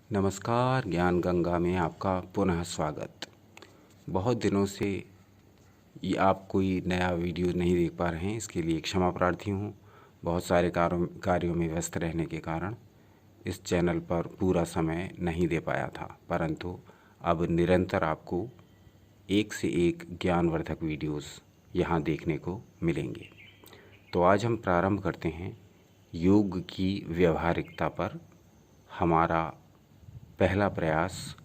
नमस्कार, ज्ञान गंगा में आपका पुनः स्वागत। बहुत दिनों से ये आप कोई नया वीडियो नहीं देख पा रहे हैं, इसके लिए क्षमा प्रार्थी हूँ। बहुत सारे कार्यों में व्यस्त रहने के कारण इस चैनल पर पूरा समय नहीं दे पाया था, परंतु अब निरंतर आपको एक से एक ज्ञानवर्धक वीडियोस यहाँ देखने को मिलेंगे। तो आज हम प्रारंभ करते हैं योग की व्यवहारिकता पर हमारा पहला प्रयास।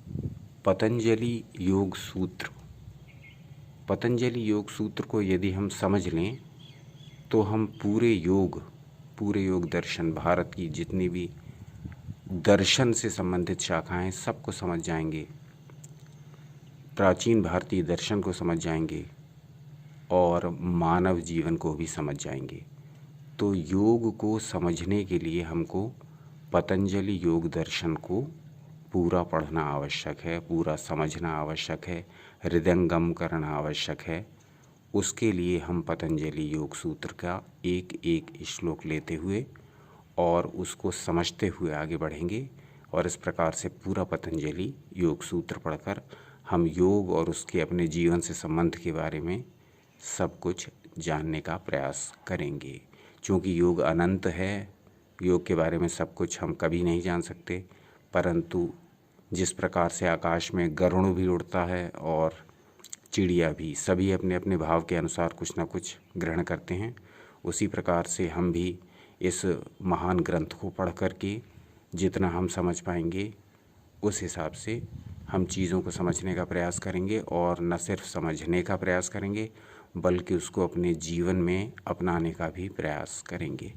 पतंजलि योग सूत्र। पतंजलि योग सूत्र को यदि हम समझ लें तो हम पूरे योग दर्शन, भारत की जितनी भी दर्शन से संबंधित शाखाएं सबको समझ जाएंगे, प्राचीन भारतीय दर्शन को समझ जाएंगे और मानव जीवन को भी समझ जाएंगे। तो योग को समझने के लिए हमको पतंजलि योग दर्शन को पूरा पढ़ना आवश्यक है, पूरा समझना आवश्यक है, हृदयंगम करना आवश्यक है। उसके लिए हम पतंजलि योग सूत्र का एक एक श्लोक लेते हुए और उसको समझते हुए आगे बढ़ेंगे। और इस प्रकार से पूरा पतंजलि योग सूत्र पढ़कर हम योग और उसके अपने जीवन से संबंध के बारे में सब कुछ जानने का प्रयास करेंगे। क्योंकि योग अनंत है, योग के बारे में सब कुछ हम कभी नहीं जान सकते, परंतु जिस प्रकार से आकाश में गरुड़ भी उड़ता है और चिड़िया भी, सभी अपने अपने भाव के अनुसार कुछ न कुछ ग्रहण करते हैं, उसी प्रकार से हम भी इस महान ग्रंथ को पढ़ करके जितना हम समझ पाएंगे उस हिसाब से हम चीज़ों को समझने का प्रयास करेंगे। और न सिर्फ समझने का प्रयास करेंगे बल्कि उसको अपने जीवन में अपनाने का भी प्रयास करेंगे।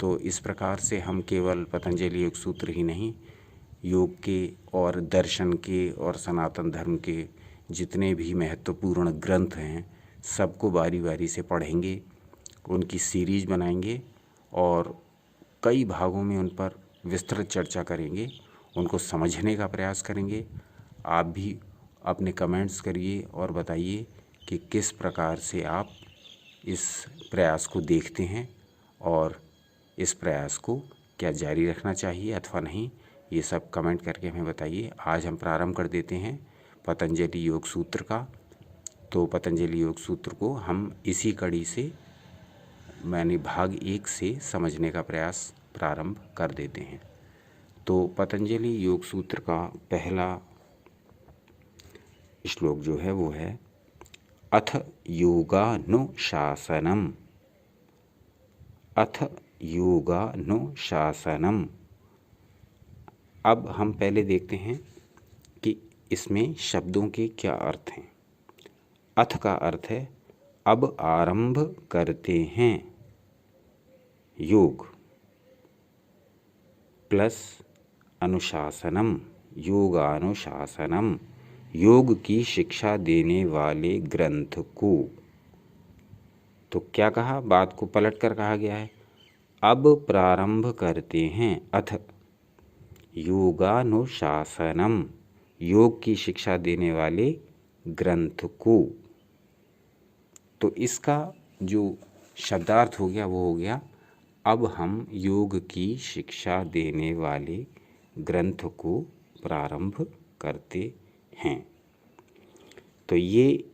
तो इस प्रकार से हम केवल पतंजलि योग सूत्र ही नहीं, योग के और दर्शन के और सनातन धर्म के जितने भी महत्वपूर्ण ग्रंथ हैं सबको बारी बारी से पढ़ेंगे, उनकी सीरीज बनाएंगे और कई भागों में उन पर विस्तृत चर्चा करेंगे, उनको समझने का प्रयास करेंगे। आप भी अपने कमेंट्स करिए और बताइए कि किस प्रकार से आप इस प्रयास को देखते हैं और इस प्रयास को क्या जारी रखना चाहिए अथवा नहीं, ये सब कमेंट करके हमें बताइए। आज हम प्रारंभ कर देते हैं पतंजलि योग सूत्र का। तो पतंजलि योग सूत्र को हम इसी कड़ी से भाग 1 से समझने का प्रयास प्रारंभ कर देते हैं। तो पतंजलि योग सूत्र का पहला श्लोक जो है वो है अथ योगानुशासनम। अथ योगानुशासनम। अब हम पहले देखते हैं कि इसमें शब्दों के क्या अर्थ हैं। अथ का अर्थ है अब आरंभ करते हैं योग, प्लस अनुशासनम, योगानुशासनम, योग की शिक्षा देने वाले ग्रंथ को। तो क्या कहा, बात को पलट कर कहा गया है, अब प्रारंभ करते हैं अथ योगानुशासनम, योग की शिक्षा देने वाले ग्रंथ को। तो इसका जो शब्दार्थ हो गया वो हो गया अब हम योग की शिक्षा देने वाले ग्रंथ को प्रारंभ करते हैं। तो ये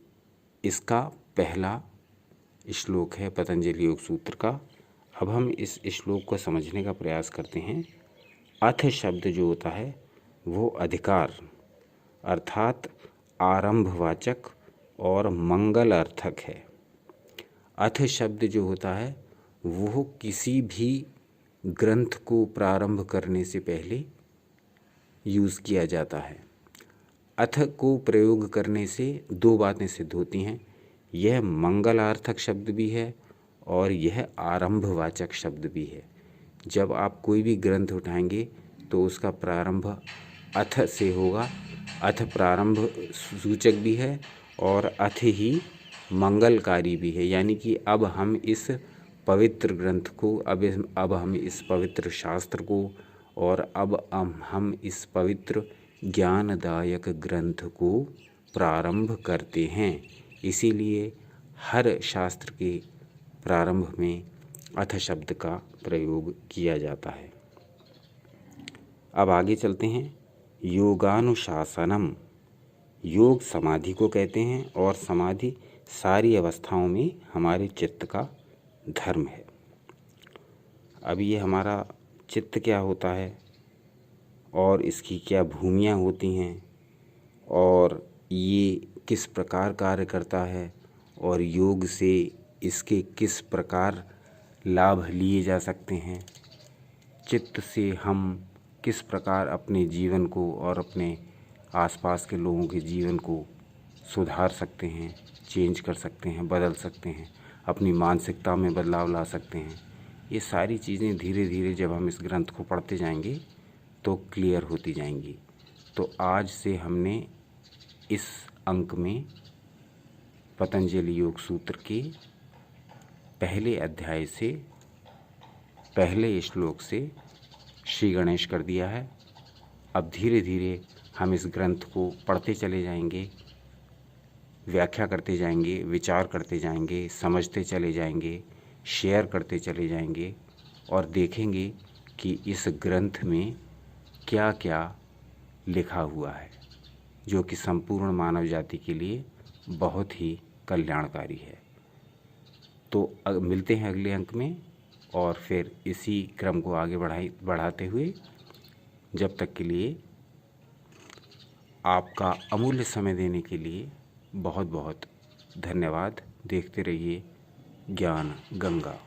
इसका पहला श्लोक है पतंजलि योग सूत्र का। अब हम इस श्लोक को समझने का प्रयास करते हैं। अथ शब्द जो होता है वो अधिकार अर्थात आरंभवाचक और मंगल अर्थक है। अथ शब्द जो होता है वो किसी भी ग्रंथ को प्रारंभ करने से पहले यूज़ किया जाता है। अथ को प्रयोग करने से दो बातें सिद्ध होती हैं, यह मंगलार्थक शब्द भी है और यह आरंभवाचक शब्द भी है। जब आप कोई भी ग्रंथ उठाएंगे तो उसका प्रारंभ अथ से होगा। अथ प्रारंभ सूचक भी है और अथ ही मंगलकारी भी है, यानी कि अब हम इस पवित्र ग्रंथ को, अब हम इस पवित्र शास्त्र को और अब हम इस पवित्र ज्ञानदायक ग्रंथ को प्रारंभ करते हैं। इसीलिए हर शास्त्र के प्रारंभ में अथ शब्द का प्रयोग किया जाता है। अब आगे चलते हैं। योगानुशासनम। योग समाधि को कहते हैं और समाधि सारी अवस्थाओं में हमारे चित्त का धर्म है। अब ये हमारा चित्त क्या होता है और इसकी क्या भूमियाँ होती हैं और ये किस प्रकार कार्य करता है और योग से इसके किस प्रकार लाभ लिए जा सकते हैं, चित्त से हम किस प्रकार अपने जीवन को और अपने आसपास के लोगों के जीवन को सुधार सकते हैं, चेंज कर सकते हैं, बदल सकते हैं, अपनी मानसिकता में बदलाव ला सकते हैं, ये सारी चीज़ें धीरे धीरे जब हम इस ग्रंथ को पढ़ते जाएंगे तो क्लियर होती जाएंगी। तो आज से हमने इस अंक में पतंजलि योग सूत्र के पहले अध्याय से पहले श्लोक से श्री गणेश कर दिया है। अब धीरे धीरे हम इस ग्रंथ को पढ़ते चले जाएंगे, व्याख्या करते जाएंगे, विचार करते जाएंगे, समझते चले जाएंगे, शेयर करते चले जाएंगे और देखेंगे कि इस ग्रंथ में क्या क्या लिखा हुआ है जो कि संपूर्ण मानव जाति के लिए बहुत ही कल्याणकारी है। तो मिलते हैं अगले अंक में और फिर इसी क्रम को आगे बढ़ाते हुए। जब तक के लिए आपका अमूल्य समय देने के लिए बहुत बहुत धन्यवाद। देखते रहिए ज्ञान गंगा।